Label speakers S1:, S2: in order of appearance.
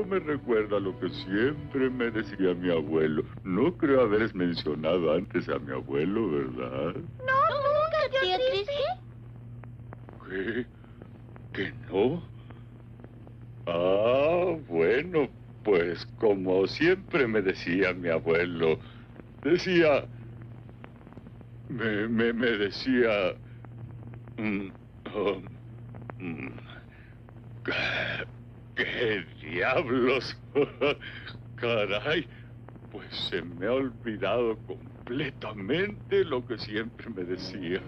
S1: eso me recuerda lo que siempre me decía mi abuelo. No creo haberes mencionado antes a mi abuelo, ¿verdad?
S2: No, nunca, tío
S1: ¿Qué?
S2: Triste.
S1: ¿Que no? Ah, bueno, pues como siempre me decía mi abuelo, decía... Me decía... oh, mm, ¿qué diablos? Caray, pues se me ha olvidado completamente lo que siempre me decía.